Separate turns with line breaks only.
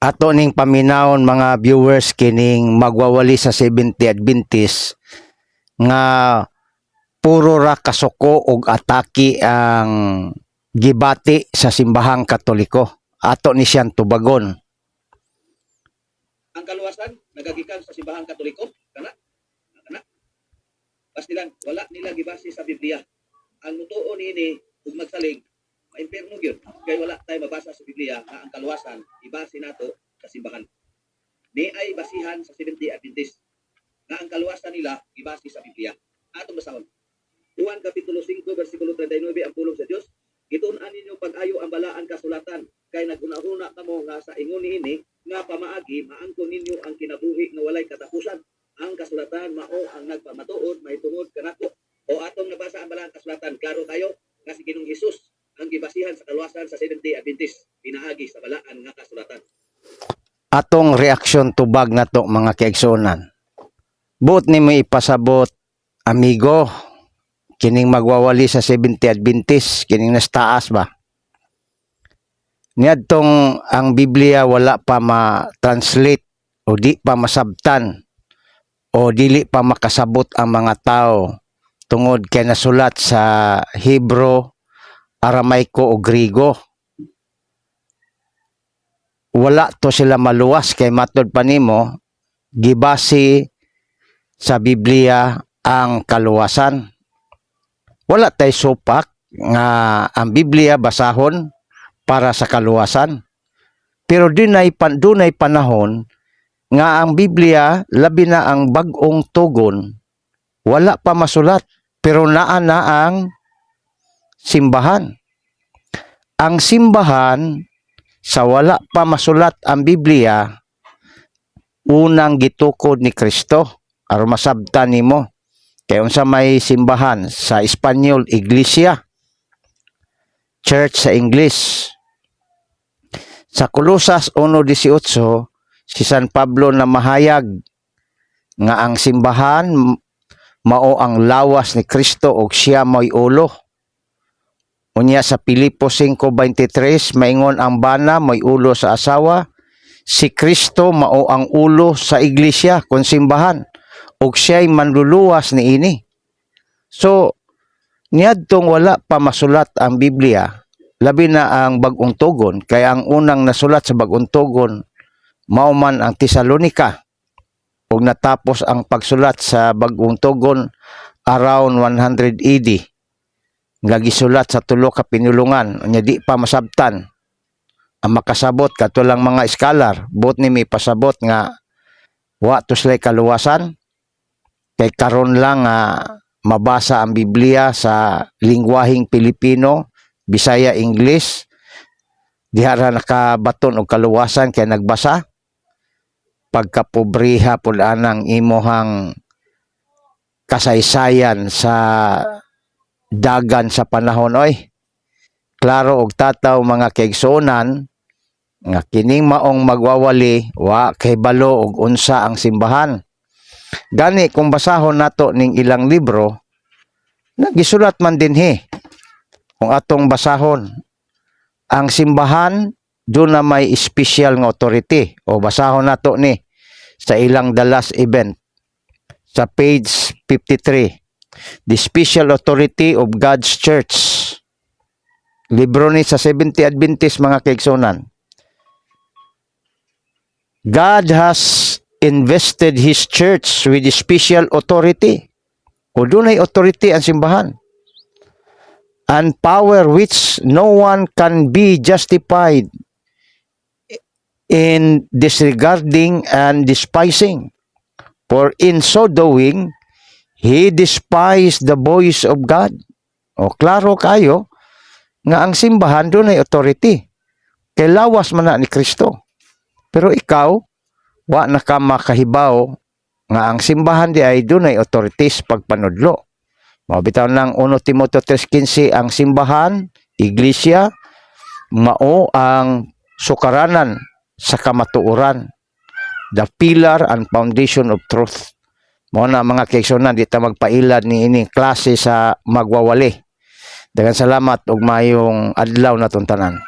ato ning paminawon mga viewers kining magwawali sa Seventh Adventist nga puro ra kasuko og atake ang gibati sa simbahang Katoliko. Ato ni siyang tubagon.
Ang kaluwasan nagagikan sa simbahang Katoliko kana pastilan wala nila gibase sa Biblia. Ang mutuo niini ug magsalig maimperno gyud kay wala tay mabasa sa Biblia nga ang kaluwasan ibase nato sa simbahan. Ni ay basihan sa Seventh Adventist nga ang kaluwasan nila ibase sa Biblia. Atong basahon. Juan kapitulo 5 bersikulo 39 ang pulong sa Dios. Gitun-an ninyo pag-ayo ang balaan kasulatan kay naguna-una kamo nga sa ingon niini nga pamaagi maangkon ninyo ang kinabuhi nga walay katapusan. Ang kasulatan mao ang nagpamatuod mahitungod kanako. O atong nabasa ang balaan kasulatan klaro tayo nga si Ginoong Hesus ang gibasihan sa kaluwasan sa Seventh Adventist pinaagi sa balaan nga kasulatan.
Atong reaksyon tubag nato mga kaigsunan. Buot ni mo ipasabot amigo kining magwawali sa Seventh Adventist kining nastaas ba? Niadtong ang Biblia wala pa ma-translate o di pa masabtan o dili pa makasabot ang mga tao tungod kay nasulat sa Hebro, Aramaiko o Griego. Wala to sila maluwas kay matod pa nimo gibase sa Biblia ang kaluwasan. Wala tay supak nga ang Biblia basahon para sa kaluwasan. Pero dunay panahon nga ang Biblia labi na ang bag-ong tugon wala pa masulat pero naa na ang simbahan. Ang simbahan sa wala pa masulat ang Biblia unang gitukod ni Kristo aron masabtan nimo. Kaya unsa may simbahan sa Espanyol, Iglesia, Church sa English. Sa Colosas 1:18, si San Pablo na mahayag nga ang simbahan mao ang lawas ni Kristo ug siya mo'y ulo. Unya sa Pilipos 5:23, maingon ang bana mo'y ulo sa asawa, si Kristo mao ang ulo sa iglesia kon simbahan. Ug siya'y manluluwas niini. So, niadtong wala pa masulat ang Biblia, labi na ang bag-ong tugon, kaya ang unang nasulat sa bag-ong tugon, mao man ang Tesalonica. Ug natapos ang pagsulat sa bag-ong tugon around 100 AD. Nga gisulat sa tulo ka pinulungan, nya di pa masabtan. Ang makasabot katulang mga scholar, buot ni may pasabot nga wa to sila kaluwasan. Kay karon lang mabasa ang Biblia sa lingwaheng Pilipino, Bisaya, English. Diha ra nakabaton og kaluwasan kay nagbasa. Pagkapobriha pud anang imuhang kasaysayan sa dagan sa panahon oy. Klaro og tataw mga kaigsunan nga kining maong magwawali wa kay balo og unsa ang simbahan. Gani kung basahon nato ning ilang libro, nagisulat man dinhi. Kung atong basahon, ang simbahan doon na may special nga authority. O basahon nato ni sa ilang The Last Event sa page 53. The Special Authority of God's Church. Libro ni sa Seventh Adventist mga kaigsunan. God has invested His church with special authority. O dunay authority ang simbahan. And power which no one can be justified in disregarding and despising. For in so doing, he despised the voice of God. O klaro kayo nga ang simbahan dunay authority. Kay lawas man na ni Kristo. Pero ikaw, wa na ka makahibaw nga ang simbahan di ay dunay authorities pagpanudlo. Mabitaw ng 1 Timoteo 3:15 ang simbahan, iglesia, mao ang sukaranan sa kamatuoran. The pillar and foundation of truth. Mao na mga kaigsunan di ta magpailad ni ining klase sa magwawali. Daghang salamat ug mayong adlaw natong tanan.